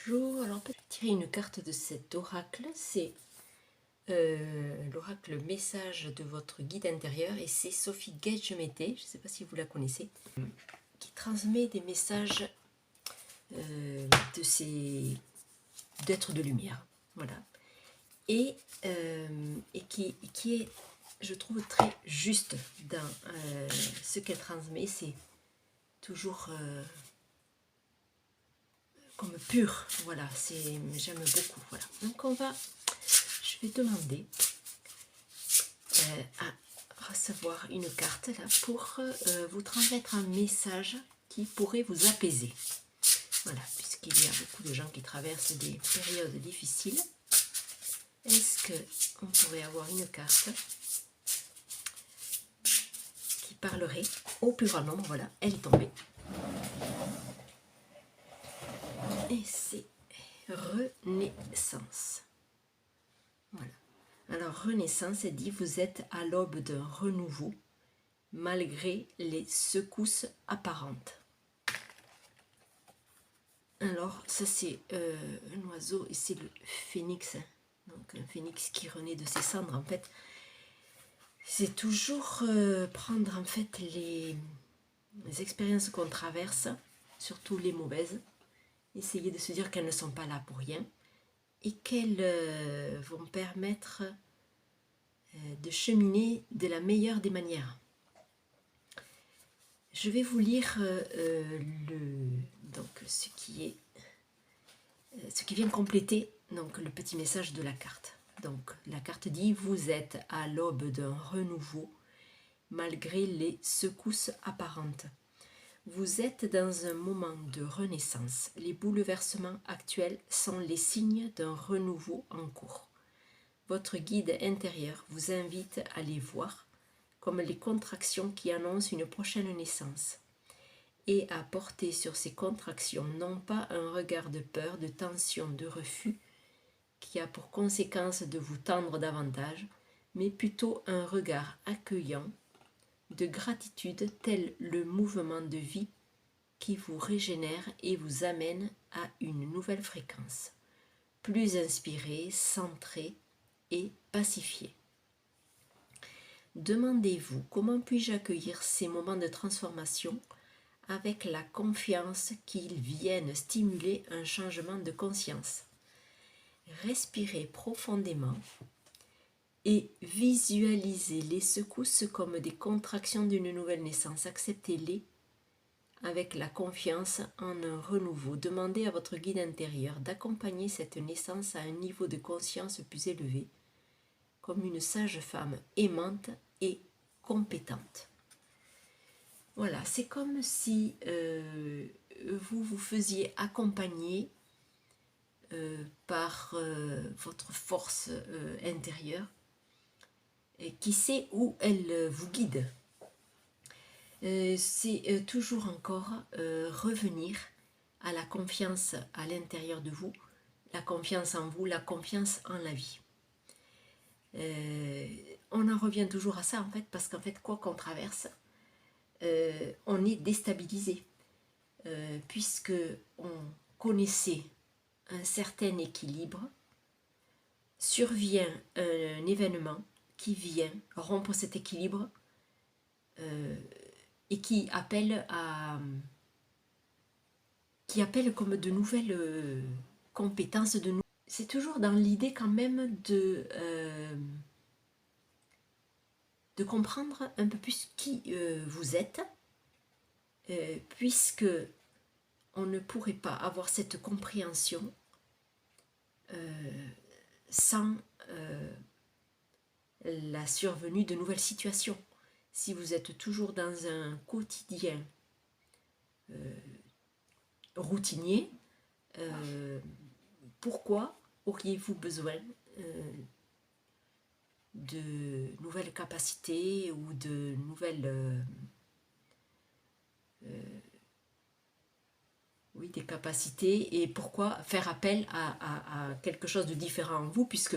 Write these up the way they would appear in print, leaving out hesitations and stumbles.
Bonjour, alors je vais tirer une carte de cet oracle, c'est l'oracle message de votre guide intérieur et c'est Sophie Gage-Mété, je ne sais pas si vous la connaissez, qui transmet des messages de ces d'êtres de lumière, voilà, et qui est, je trouve, très juste dans ce qu'elle transmet, c'est toujours comme pur, voilà, j'aime beaucoup, voilà. Donc je vais demander à recevoir une carte là pour vous transmettre un message qui pourrait vous apaiser. Voilà, puisqu'il y a beaucoup de gens qui traversent des périodes difficiles. Est-ce qu'on pourrait avoir une carte qui parlerait au plus grand nombre? Voilà, elle est tombée. Et c'est Renaissance. Voilà. Alors Renaissance, elle dit, vous êtes à l'aube d'un renouveau malgré les secousses apparentes. Alors ça c'est un oiseau et c'est le phénix, hein. Donc un phénix qui renaît de ses cendres en fait. C'est toujours prendre en fait les expériences qu'on traverse, surtout les mauvaises, essayer de se dire qu'elles ne sont pas là pour rien et qu'elles vont permettre de cheminer de la meilleure des manières. Je vais vous lire ce qui vient compléter donc, le petit message de la carte. Donc la carte dit, vous êtes à l'aube d'un renouveau malgré les secousses apparentes. Vous êtes dans un moment de renaissance. Les bouleversements actuels sont les signes d'un renouveau en cours. Votre guide intérieur vous invite à les voir comme les contractions qui annoncent une prochaine naissance et à porter sur ces contractions non pas un regard de peur, de tension, de refus qui a pour conséquence de vous tendre davantage, mais plutôt un regard accueillant, de gratitude tel le mouvement de vie qui vous régénère et vous amène à une nouvelle fréquence, plus inspirée, centrée et pacifiée. Demandez-vous comment puis-je accueillir ces moments de transformation avec la confiance qu'ils viennent stimuler un changement de conscience. Respirez profondément et visualisez les secousses comme des contractions d'une nouvelle naissance. Acceptez-les avec la confiance en un renouveau. Demandez à votre guide intérieur d'accompagner cette naissance à un niveau de conscience plus élevé, comme une sage-femme aimante et compétente. Voilà, c'est comme si vous vous faisiez accompagner par votre force intérieure et qui sait où elle vous guide. C'est toujours encore revenir à la confiance à l'intérieur de vous, la confiance en vous, la confiance en la vie. On en revient toujours à ça en fait, parce qu'en fait quoi qu'on traverse, on est déstabilisé, puisque on connaissait un certain équilibre, survient un événement qui vient rompre cet équilibre et qui appelle comme de nouvelles compétences de nous. C'est toujours dans l'idée quand même de comprendre un peu plus qui vous êtes, puisque on ne pourrait pas avoir cette compréhension sans la survenue de nouvelles situations. Si vous êtes toujours dans un quotidien routinier, pourquoi auriez-vous besoin de nouvelles capacités ou de nouvelles des capacités, et pourquoi faire appel à quelque chose de différent en vous, puisque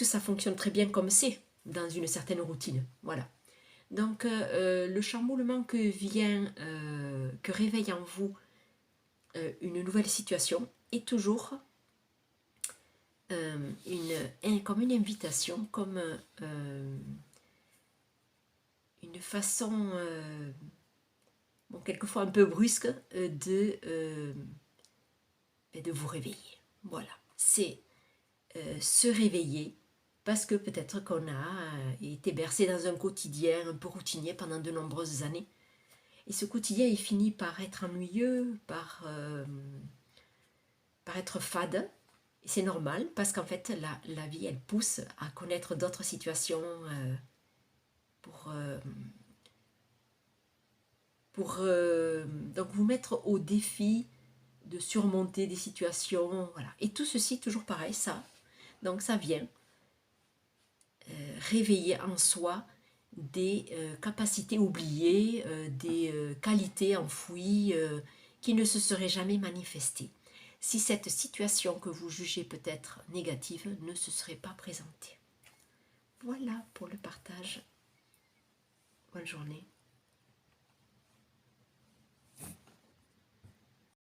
ça fonctionne très bien comme c'est dans une certaine routine. Voilà. Donc le chamboulement que réveille en vous une nouvelle situation, est toujours comme une invitation, comme une façon, bon, quelquefois un peu brusque, de vous réveiller. Voilà, c'est se réveiller parce que peut-être qu'on a été bercé dans un quotidien un peu routinier pendant de nombreuses années. Et ce quotidien, il finit par être ennuyeux, par être fade. Et c'est normal parce qu'en fait, la vie, elle pousse à connaître d'autres situations pour donc vous mettre au défi de surmonter des situations. Voilà. Et tout ceci, toujours pareil, ça. Donc ça vient réveiller en soi des capacités oubliées, des qualités enfouies qui ne se seraient jamais manifestées si cette situation que vous jugez peut-être négative ne se serait pas présentée. Voilà pour le partage. Bonne journée.